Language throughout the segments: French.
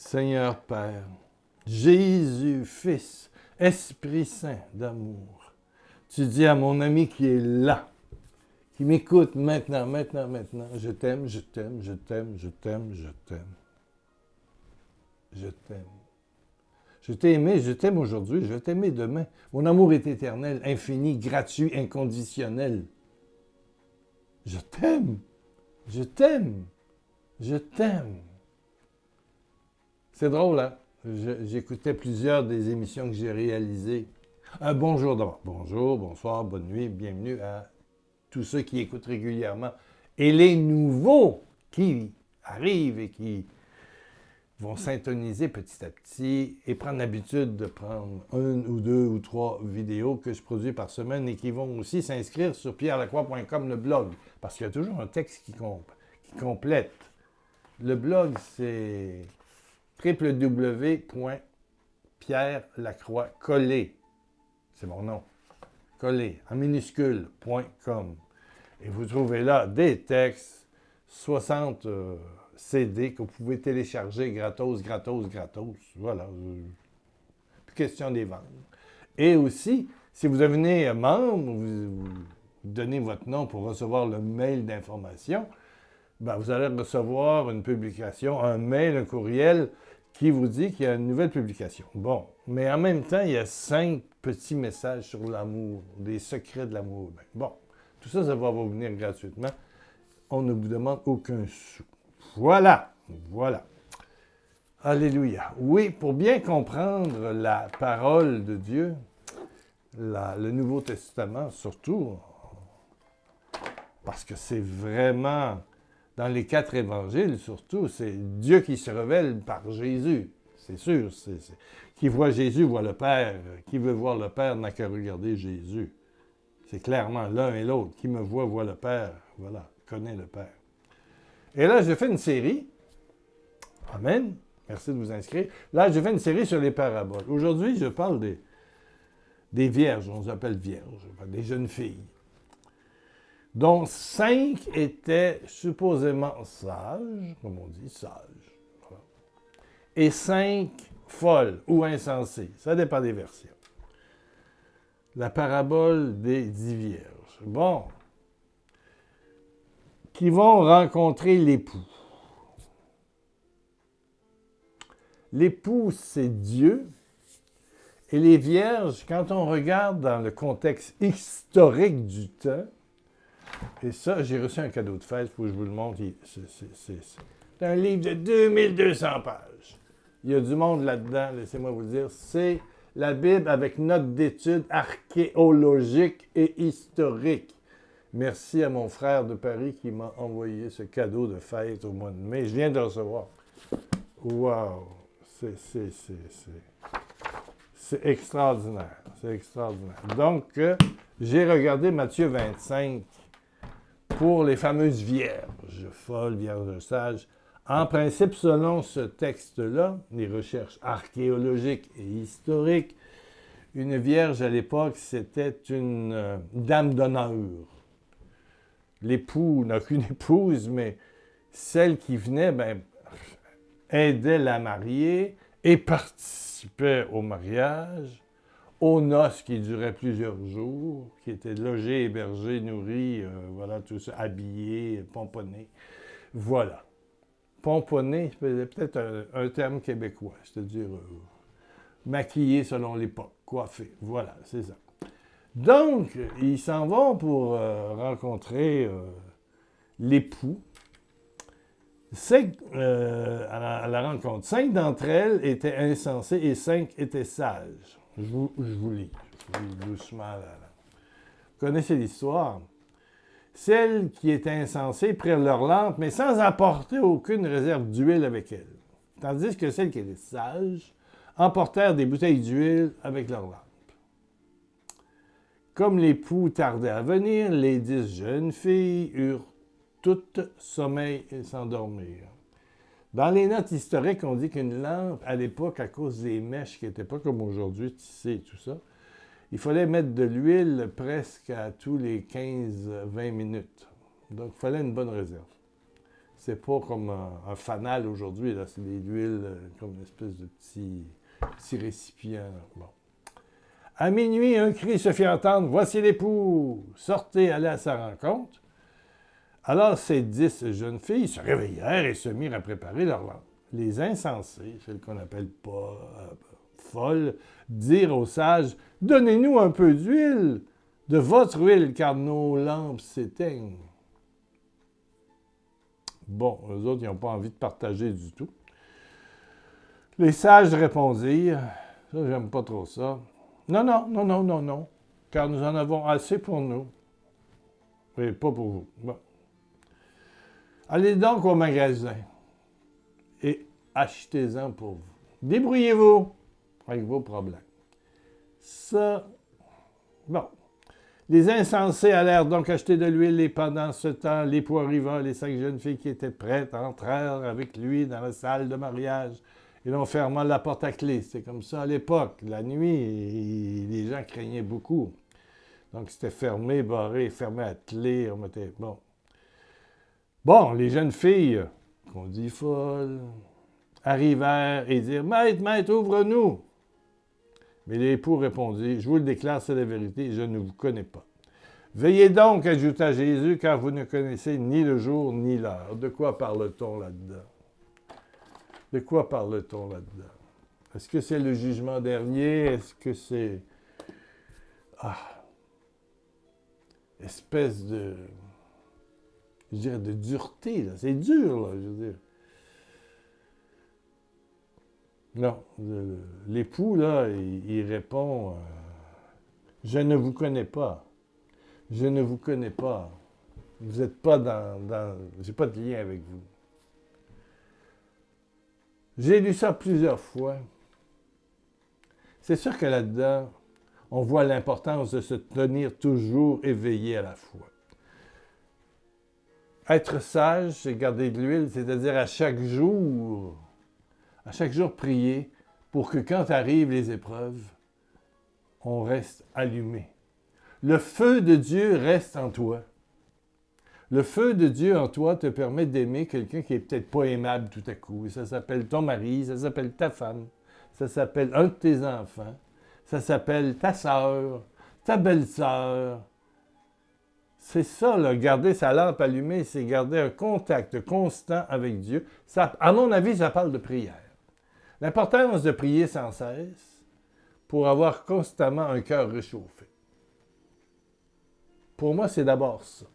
Seigneur Père, Jésus, Fils, Esprit Saint d'amour, tu dis à mon ami qui est là, qui m'écoute maintenant, je t'aime, je t'aime, je t'aime, je t'aime, je t'aime. Je t'aime. Je t'ai aimé, je t'aime aujourd'hui, je vais t'aimer demain. Mon amour est éternel, infini, gratuit, inconditionnel. Je t'aime, je t'aime, je t'aime. C'est drôle, hein? J'écoutais plusieurs des émissions que j'ai réalisées. Bonjour d'abord. Bonjour, bonsoir, bonne nuit, bienvenue à tous ceux qui écoutent régulièrement. Et les nouveaux qui arrivent et qui vont s'intoniser petit à petit et prendre l'habitude de prendre une ou deux ou trois vidéos que je produis par semaine et qui vont aussi s'inscrire sur pierrelacroix.com, le blog, parce qu'il y a toujours un texte qui complète. Le blog, c'est www.pierrelacroix, collé, c'est mon nom, collé, en minuscule.com. Et vous trouvez là des textes, 60 CD que vous pouvez télécharger gratos. Voilà. Plus question de les vendre. Et aussi, si vous devenez membre, vous donnez votre nom pour recevoir le mail d'information, ben vous allez recevoir une publication, un mail, un courriel qui vous dit qu'il y a une nouvelle publication. Bon, mais en même temps, il y a 5 petits messages sur l'amour, des secrets de l'amour. Bon, tout ça, ça va vous venir gratuitement. On ne vous demande aucun sou. Voilà. Alléluia. Oui, pour bien comprendre la parole de Dieu, le Nouveau Testament surtout, parce que c'est vraiment, dans les 4 évangiles surtout, c'est Dieu qui se révèle par Jésus. C'est sûr. Qui voit Jésus voit le Père. Qui veut voir le Père n'a qu'à regarder Jésus. C'est clairement l'un et l'autre. Qui me voit le Père. Voilà, connaît le Père. Et là, j'ai fait une série. Amen. Merci de vous inscrire. Là, j'ai fait une série sur les paraboles. Aujourd'hui, je parle des vierges. On les appelle vierges. Des jeunes filles. Dont 5 étaient supposément sages, comme on dit, sages. Voilà. Et 5 folles ou insensées. Ça dépend des versions. La parabole des 10 vierges. Bon. Qui vont rencontrer l'époux. L'époux, c'est Dieu. Et les vierges, quand on regarde dans le contexte historique du temps, et ça, j'ai reçu un cadeau de fête, il faut que je vous le montre. C'est un livre de 2200 pages. Il y a du monde là-dedans, laissez-moi vous le dire. C'est la Bible avec notes d'études archéologiques et historiques. Merci à mon frère de Paris qui m'a envoyé ce cadeau de fête au mois de mai. Je viens de le recevoir. Wow! C'est extraordinaire. C'est extraordinaire. Donc, j'ai regardé Matthieu 25 pour les fameuses vierges, folles, vierges sages. En principe, selon ce texte-là, les recherches archéologiques et historiques, une vierge à l'époque, c'était une dame d'honneur. L'époux n'a qu'une épouse, mais celle qui venait, aidait la mariée et participait au mariage, aux noces qui duraient plusieurs jours, qui étaient logées, hébergées, nourries, voilà, tout ça, habillées, pomponnées. Voilà. Pomponné, c'est peut-être un terme québécois, c'est-à-dire maquillé selon l'époque, coiffé. Voilà, c'est ça. Donc, ils s'en vont pour rencontrer l'époux. À la rencontre, 5 d'entre elles étaient insensées et 5 étaient sages. Je vous lis doucement. Vous connaissez l'histoire. Celles qui étaient insensées prirent leur lampe, mais sans apporter aucune réserve d'huile avec elles. Tandis que celles qui étaient sages emportèrent des bouteilles d'huile avec leur lampe. Comme l'époux tardait à venir, les 10 jeunes filles eurent toutes sommeil et s'endormirent. Dans les notes historiques, on dit qu'une lampe, à l'époque, à cause des mèches qui n'étaient pas comme aujourd'hui, tissées et tout ça, il fallait mettre de l'huile presque à tous les 15-20 minutes. Donc, il fallait une bonne réserve. C'est pas comme un fanal aujourd'hui, là. C'est de l'huile comme une espèce de petit récipient. Bon. À minuit, un cri se fit entendre. « Voici l'époux! Sortez, allez à sa rencontre. » Alors ces 10 jeunes filles se réveillèrent et se mirent à préparer leur lampe. Les insensés, celles qu'on appelle pas folles, dirent aux sages, « Donnez-nous un peu d'huile, de votre huile, car nos lampes s'éteignent. » Bon, eux autres, ils n'ont pas envie de partager du tout. Les sages répondirent, « Ça, j'aime pas trop ça. Non, non, non, non, non, non, car nous en avons assez pour nous. Et pas pour vous. Bon. Allez donc au magasin et achetez-en pour vous. Débrouillez-vous avec vos problèmes. » Ça, bon. Les insensés allèrent donc acheter de l'huile et pendant ce temps, l'époux arriva, les 5 jeunes filles qui étaient prêtes entrèrent avec lui dans la salle de mariage et l'on ferma la porte à clé. C'est comme ça à l'époque. La nuit, les gens craignaient beaucoup. Donc c'était fermé, barré, fermé à clé. On mettait... Bon. Bon, les jeunes filles, qu'on dit folles, arrivèrent et dirent « Maître, maître, ouvre-nous » Mais l'époux répondit « Je vous le déclare, c'est la vérité, je ne vous connais pas. » « Veillez donc, ajouta Jésus, car vous ne connaissez ni le jour ni l'heure. » De quoi parle-t-on là-dedans? De quoi parle-t-on là-dedans? Est-ce que c'est le jugement dernier? Est-ce que c'est... espèce de... je dirais de dureté, là. C'est dur, là, je veux dire. Non, l'époux, là, il répond « Je ne vous connais pas. Je ne vous connais pas. Vous n'êtes pas dans... j'ai pas de lien avec vous. » J'ai lu ça plusieurs fois. C'est sûr que là-dedans, on voit l'importance de se tenir toujours éveillé à la foi. Être sage, c'est garder de l'huile, c'est-à-dire à chaque jour prier pour que quand arrivent les épreuves, on reste allumé. Le feu de Dieu reste en toi. Le feu de Dieu en toi te permet d'aimer quelqu'un qui est peut-être pas aimable tout à coup. Ça s'appelle ton mari, ça s'appelle ta femme, ça s'appelle un de tes enfants, ça s'appelle ta sœur, ta belle-sœur. C'est ça, là, garder sa lampe allumée, c'est garder un contact constant avec Dieu. Ça, à mon avis, ça parle de prière. L'importance de prier sans cesse pour avoir constamment un cœur réchauffé. Pour moi, c'est d'abord ça.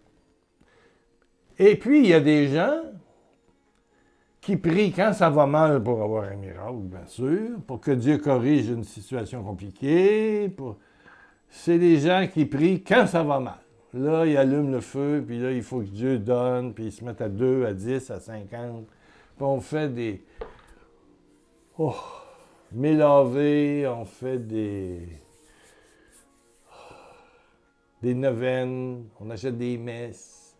Et puis, il y a des gens qui prient quand ça va mal pour avoir un miracle, bien sûr, pour que Dieu corrige une situation compliquée. C'est des gens qui prient quand ça va mal. Là, ils allument le feu, puis là, il faut que Dieu donne, puis ils se mettent à 2, à 10, à 50. Puis on fait des... mélavés, on fait des neuvaines, on achète des messes.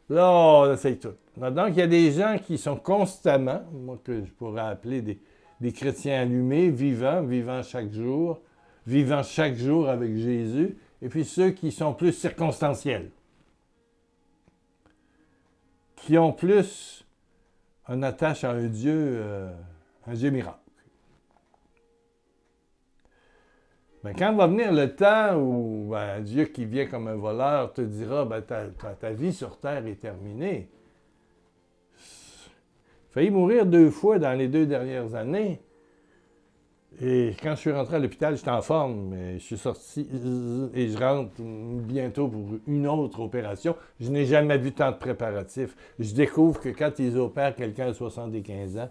Là, on essaye tout. Donc, il y a des gens qui sont constamment, moi que je pourrais appeler des chrétiens allumés, vivant chaque jour avec Jésus, et puis ceux qui sont plus circonstanciels, qui ont plus une attache à un Dieu miracle. Mais quand va venir le temps où Dieu qui vient comme un voleur te dira ta vie sur terre est terminée. J'ai failli mourir 2 fois dans les 2 dernières années. Et quand je suis rentré à l'hôpital, j'étais en forme, mais je suis sorti et je rentre bientôt pour une autre opération. Je n'ai jamais vu tant de préparatifs. Je découvre que quand ils opèrent quelqu'un à 75 ans,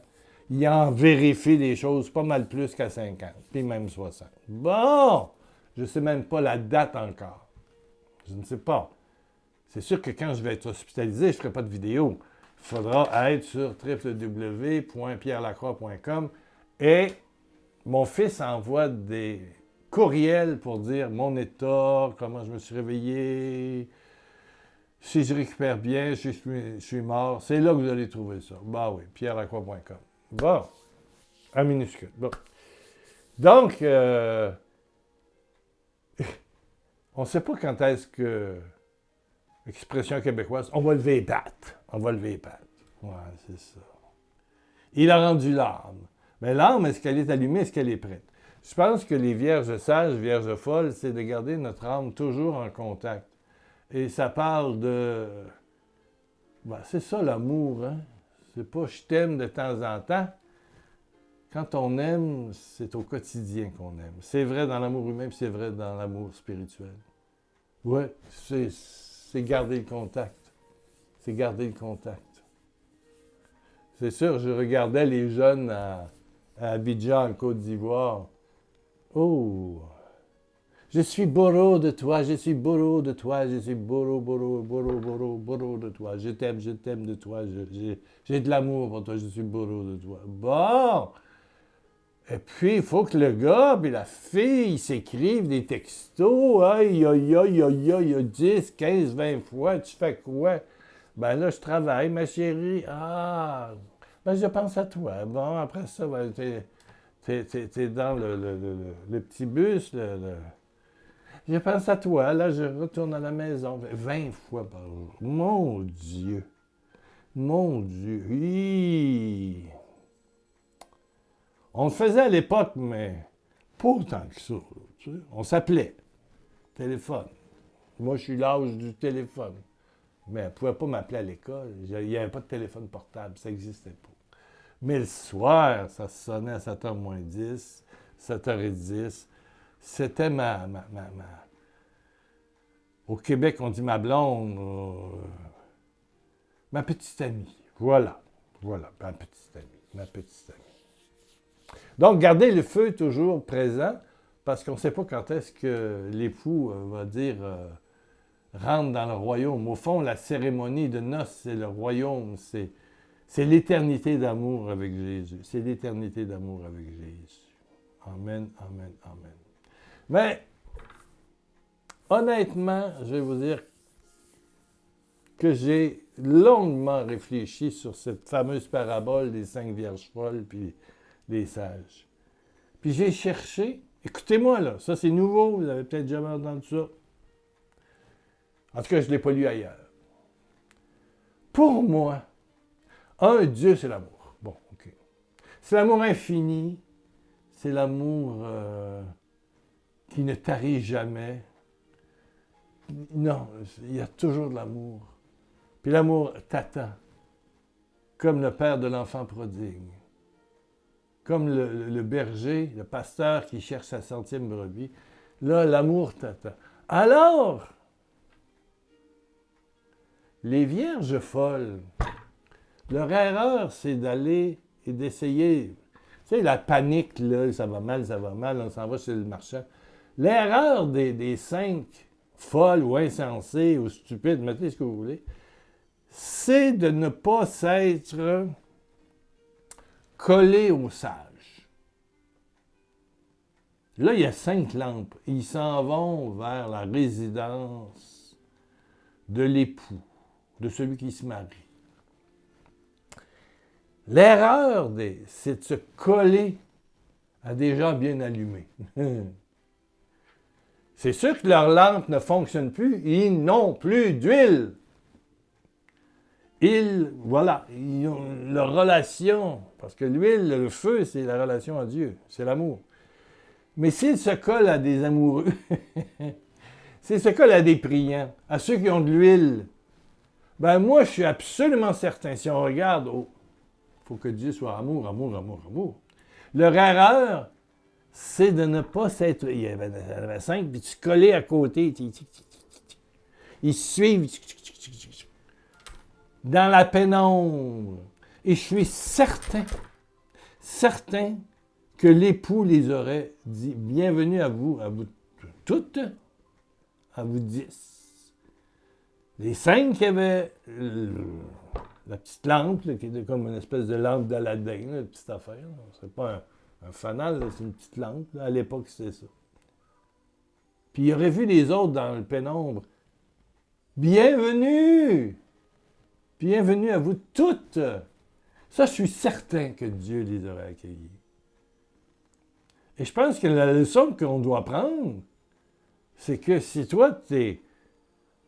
ils en vérifient des choses pas mal plus qu'à 50, puis même 60. Bon! Je ne sais même pas la date encore. Je ne sais pas. C'est sûr que quand je vais être hospitalisé, je ne ferai pas de vidéo. Il faudra être sur www.pierrelacroix.com et mon fils envoie des courriels pour dire mon état, comment je me suis réveillé, si je récupère bien, si je suis mort. C'est là que vous allez trouver ça. Bah oui, pierrelacroix.com. Bon, en minuscule. Bon. Donc, on ne sait pas quand est-ce que, expression québécoise, on va lever les pattes. On va lever les pattes. Ouais, c'est ça. Il a rendu l'âme. Mais l'âme, est-ce qu'elle est allumée? Est-ce qu'elle est prête? Je pense que les vierges sages, vierges folles, c'est de garder notre âme toujours en contact. Et ça parle de... Ben, c'est ça l'amour, hein? C'est pas je t'aime de temps en temps. Quand on aime, c'est au quotidien qu'on aime. C'est vrai dans l'amour humain, puis c'est vrai dans l'amour spirituel. Oui, c'est garder le contact. C'est garder le contact. C'est sûr, je regardais les jeunes à Abidjan, en Côte d'Ivoire. Oh! Je suis bourreau de toi, je suis bourreau de toi, je suis bourreau de toi. Je t'aime de toi, j'ai de l'amour pour toi, je suis bourreau de toi. Bon! Et puis, il faut que le gars et la fille s'écrivent des textos. Aïe, aïe, aïe, aïe, aïe, 10, 15, 20 fois. Tu fais quoi? Ben là, je travaille, ma chérie. Ah, ben je pense à toi. Bon, après ça, ben, t'es dans le petit bus. Je pense à toi. Là, je retourne à la maison. 20 fois par jour. Mon Dieu. Mon Dieu. Hi. On le faisait à l'époque, mais pas autant que ça. Tu sais. On s'appelait. Téléphone. Moi, je suis l'âge du téléphone. Mais elle ne pouvait pas m'appeler à l'école. Il n'y avait pas de téléphone portable. Ça n'existait pas. Mais le soir, ça sonnait à 7h moins 10, 7h10. C'était ma... Au Québec, on dit ma blonde. Ma petite amie. Voilà. Voilà, ma petite amie. Ma petite amie. Donc, gardez le feu toujours présent, parce qu'on ne sait pas quand est-ce que l'époux va dire rentre dans le royaume. Au fond, la cérémonie de noces, c'est le royaume, c'est l'éternité d'amour avec Jésus. C'est l'éternité d'amour avec Jésus. Amen, amen, amen. Mais, honnêtement, je vais vous dire que j'ai longuement réfléchi sur cette fameuse parabole des 5 vierges folles, puis des sages. Puis j'ai cherché, écoutez-moi là, ça c'est nouveau, vous avez peut-être jamais entendu ça. En tout cas, je ne l'ai pas lu ailleurs. Pour moi, Dieu c'est l'amour. Bon, ok. C'est l'amour infini, c'est l'amour qui ne tarit jamais. Non, il y a toujours de l'amour. Puis l'amour t'attend, comme le père de l'enfant prodigue. Comme le berger, le pasteur qui cherche sa 100e brebis. Là, l'amour t'attend. Alors, les vierges folles, leur erreur, c'est d'aller et d'essayer. Tu sais, la panique, là, ça va mal, on s'en va chez le marchand. L'erreur des 5 folles ou insensées ou stupides, mettez ce que vous voulez, c'est de ne pas s'être collé aux sages. Là, il y a 5 lampes. Ils s'en vont vers la résidence de l'époux, de celui qui se marie. L'erreur, c'est de se coller à des gens bien allumés. C'est sûr que leurs lampes ne fonctionnent plus. Ils n'ont plus d'huile. Voilà, ils ont leur relation, parce que l'huile, le feu, c'est la relation à Dieu, c'est l'amour. Mais s'ils se collent à des amoureux, s'ils se collent à des priants, à ceux qui ont de l'huile, ben moi, je suis absolument certain, si on regarde, il faut que Dieu soit amour, amour, amour, amour. Leur erreur, c'est de ne pas s'être... Il y avait 5, puis tu collais à côté, ils suivent... dans la pénombre. Et je suis certain que l'époux les aurait dit « Bienvenue à vous toutes, à vous 10. » Les 5 qui avaient la petite lampe, là, qui était comme une espèce de lampe d'Aladin, une petite affaire. C'est pas un fanal, c'est une petite lampe. Là. À l'époque, c'était ça. Puis il aurait vu les autres dans le pénombre. « Bienvenue! » Bienvenue à vous toutes. Ça, je suis certain que Dieu les aurait accueillis. Et je pense que la leçon qu'on doit prendre, c'est que si toi, tu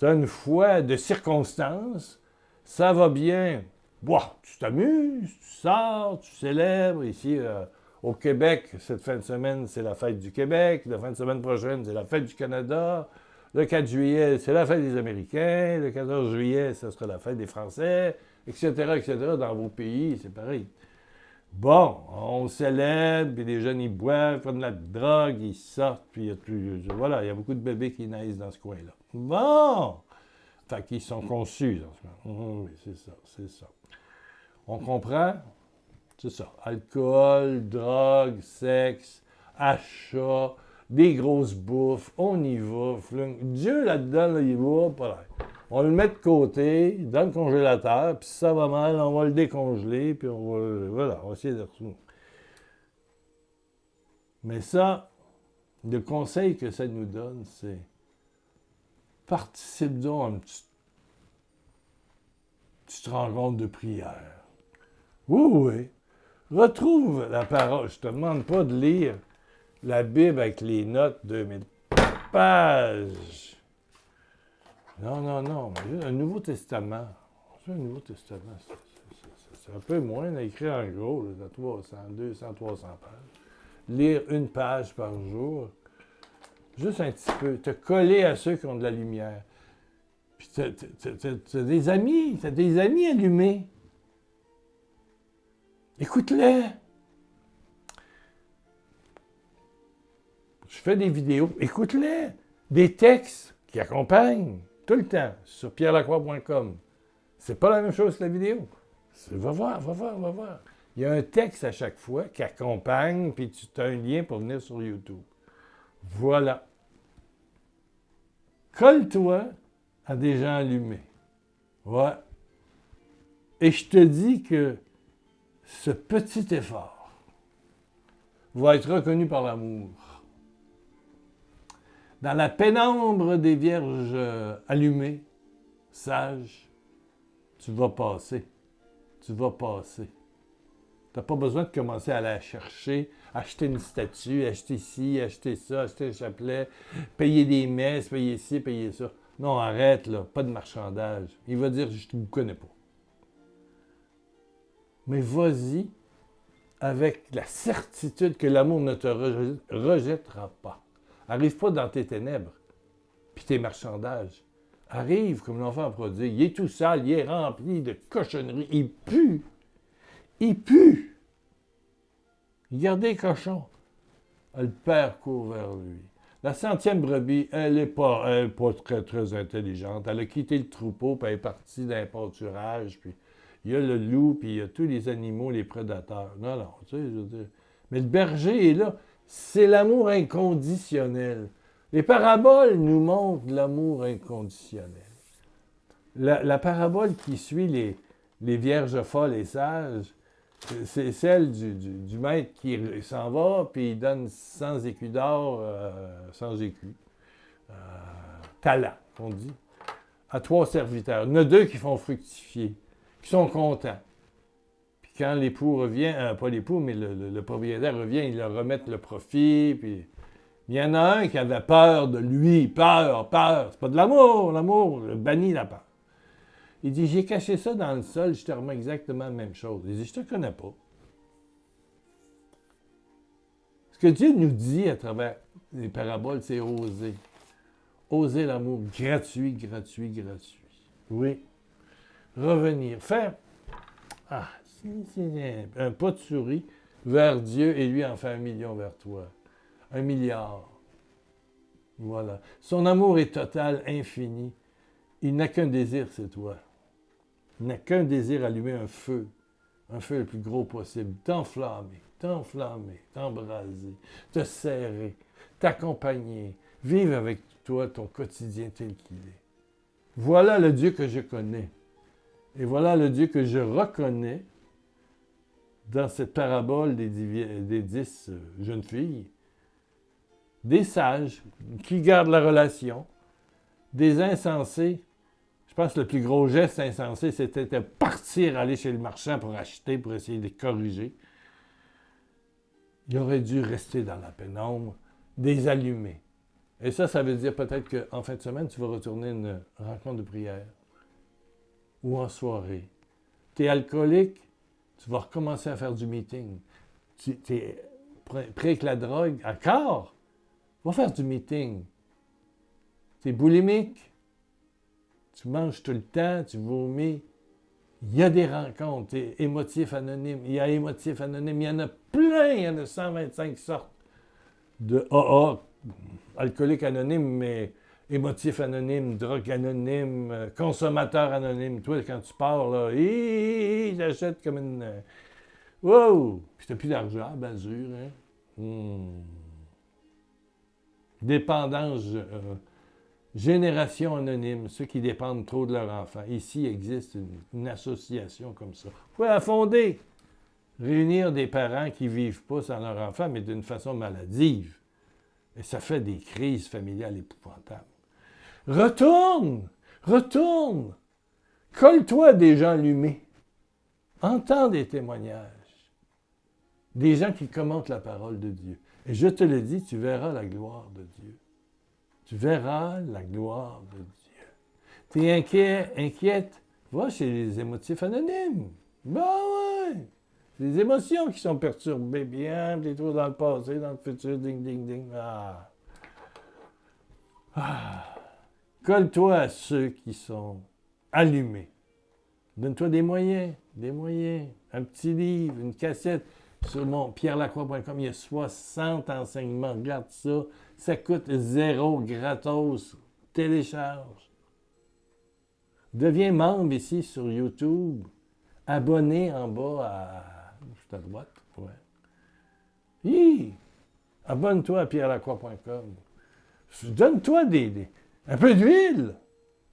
as une foi de circonstance, ça va bien, Boah, tu t'amuses, tu sors, tu célèbres. Ici, au Québec, cette fin de semaine, c'est la fête du Québec. La fin de semaine prochaine, c'est la fête du Canada. Le 4 juillet, c'est la fête des Américains. Le 14 juillet, ce sera la fête des Français, etc., etc. Dans vos pays, c'est pareil. Bon, on célèbre, puis les jeunes, ils boivent, prennent de la drogue, ils sortent, puis il y a plus... Voilà, il y a beaucoup de bébés qui naissent dans ce coin-là. Bon! Fait qu'ils sont conçus, dans ce coin. Oui, c'est ça, c'est ça. On comprend? C'est ça. Alcool, drogue, sexe, achat, des grosses bouffes, on y va. Dieu, là-dedans, là, il va pas là. On le met de côté, dans le congélateur, puis si ça va mal, on va le décongeler, puis voilà, on va essayer de retrouver. Mais ça, le conseil que ça nous donne, c'est participe donc à une petite rencontre de prière. Oui, oui. Retrouve la parole. Je te demande pas de lire la Bible avec les notes de 2000 pages. Non, non, non. Un Nouveau Testament. C'est un Nouveau Testament. C'est un peu moins, là, écrit en gros, là, de 300, 200, 300 pages. Lire une page par jour. Juste un petit peu. Te coller à ceux qui ont de la lumière. Puis t'as des amis. T'as des amis allumés. Écoute-les. Je fais des vidéos. Écoute-les. Des textes qui accompagnent tout le temps sur pierrelacroix.com. C'est pas la même chose que la vidéo. Va voir, va voir, va voir. Il y a un texte à chaque fois qui accompagne, puis tu as un lien pour venir sur YouTube. Voilà. Colle-toi à des gens allumés. Ouais. Et je te dis que ce petit effort va être reconnu par l'amour. Dans la pénombre des vierges allumées, sages, tu vas passer. Tu vas passer. Tu n'as pas besoin de commencer à aller chercher, acheter une statue, acheter ci, acheter ça, acheter un chapelet, payer des messes, payer ci, payer ça. Non, arrête, là, pas de marchandage. Il va dire, je ne vous connais pas. Mais vas-y avec la certitude que l'amour ne te rejettera pas. Arrive pas dans tes ténèbres, puis tes marchandages. Arrive comme l'enfant prodigue. Il est tout sale, il est rempli de cochonneries. Il pue. Il pue. Regardez les cochons. Le père court vers lui. La 100e brebis, elle n'est pas très, très intelligente. Elle a quitté le troupeau, puis elle est partie d'un pâturage, puis il y a le loup, puis il y a tous les animaux, les prédateurs. Non, non, tu sais, je veux dire. Mais le berger est là. C'est l'amour inconditionnel. Les paraboles nous montrent l'amour inconditionnel. La parabole qui suit les vierges folles et sages, c'est celle du maître qui s'en va, puis il donne 100 écus d'or, 100 écus, talent, on dit, à 3 serviteurs. Il y en a 2 qui font fructifier, qui sont contents. Puis quand l'époux revient, pas l'époux, mais le propriétaire revient, il leur remet le profit, puis il y en a un qui avait peur de lui, peur. C'est pas de l'amour bannit la peur. Il dit, j'ai caché ça dans le sol, je te remets exactement la même chose. Il dit, je te connais pas. Ce que Dieu nous dit à travers les paraboles, c'est oser. Oser l'amour gratuit, gratuit, gratuit. Oui. Revenir. Faire un pas de souris vers Dieu et lui en fait 1 million vers toi. 1 milliard. Voilà. Son amour est total, infini. Il n'a qu'un désir, c'est toi. Il n'a qu'un désir, allumer un feu le plus gros possible, t'embraser, te serrer, t'accompagner, vivre avec toi ton quotidien tel qu'il est. Voilà le Dieu que je connais. Et voilà le Dieu que je reconnais dans cette parabole des 10 jeunes filles, des sages qui gardent la relation, des insensés. Je pense que le plus gros geste insensé, c'était de partir, aller chez le marchand pour acheter, pour essayer de corriger. Il aurait dû rester dans la pénombre, des allumés. Et ça veut dire peut-être qu'en fin de semaine, tu vas retourner à une rencontre de prière ou en soirée. Tu es alcoolique, tu vas recommencer à faire du meeting. Tu es prêt avec la drogue, encore, va faire du meeting. Tu es boulimique, tu manges tout le temps, tu vomis. Il y a des rencontres, émotifs anonymes. Il y a émotifs anonymes. Il y en a plein, il y en a 125 sortes de AA, alcoolique anonyme, mais émotif anonyme, drogue anonyme, consommateur anonyme. Toi, quand tu pars, là, j'achète comme une... wow! Puis t'as plus d'argent, ben sûr, hein? Dépendance, génération anonyme, ceux qui dépendent trop de leur enfant. Ici, il existe une association comme ça. Vous pouvez la fonder. Réunir des parents qui ne vivent pas sans leur enfant, mais d'une façon maladive. Et ça fait des crises familiales épouvantables. Retourne! Retourne! Colle-toi à des gens allumés. Entends des témoignages. Des gens qui commentent la parole de Dieu. Et je te le dis, tu verras la gloire de Dieu. Tu verras la gloire de Dieu. Tu es inquiet, inquiète, va chez les émotifs anonymes. Ben ouais! Les émotions qui sont perturbées, bien, des trous dans le passé, dans le futur, ding, ding, ding. Colle-toi à ceux qui sont allumés. Donne-toi des moyens, un petit livre, une cassette. Sur mon pierrelacroix.com, il y a 60 enseignements. Regarde ça. Ça coûte 0 gratos. Télécharge. Deviens membre ici sur YouTube. Abonné en bas à... Juste à droite. Ouais. Abonne-toi à pierrelacroix.com. Donne-toi un peu d'huile.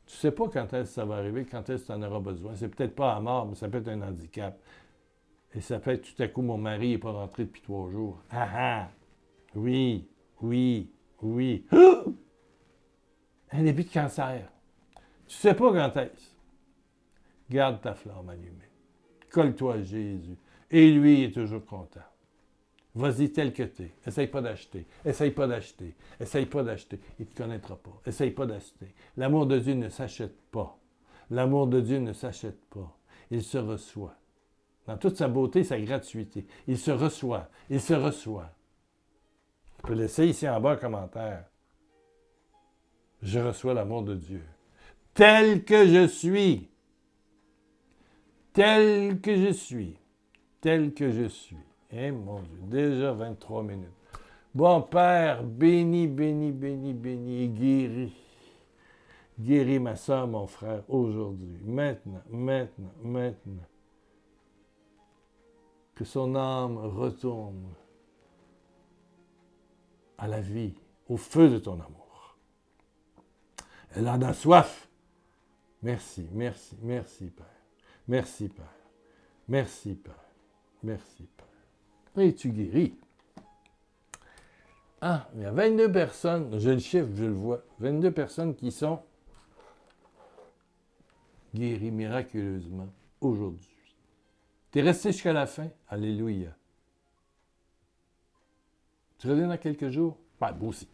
Tu ne sais pas quand est-ce que ça va arriver, quand est-ce que tu en auras besoin. C'est peut-être pas à mort, mais ça peut être un handicap. Et ça fait tout à coup, mon mari n'est pas rentré depuis 3 jours. Ah ah! Oui. Un début de cancer. Tu ne sais pas quand est-ce. Garde ta flamme allumée. Colle-toi à Jésus. Et lui est toujours content. Vas-y tel que tu es. Essaye pas d'acheter. Il ne te connaîtra pas. Essaye pas d'acheter. L'amour de Dieu ne s'achète pas. Il se reçoit. Dans toute sa beauté, sa gratuité. Il se reçoit. Tu peux laisser ici en bas un commentaire. Je reçois l'amour de Dieu. Tel que je suis. Eh mon Dieu, déjà 23 minutes. Bon Père, bénis, et guéris. Guéris ma soeur, mon frère, aujourd'hui. Maintenant. Que son âme retourne à la vie, au feu de ton amour. Elle en a soif. Merci, Père. Merci, Père. Et tu guéris. Ah, il y a 22 personnes, je le chiffre, je le vois, 22 personnes qui sont guéries miraculeusement aujourd'hui. Tu es resté jusqu'à la fin? Alléluia. Tu reviens dans quelques jours? Ben, moi aussi.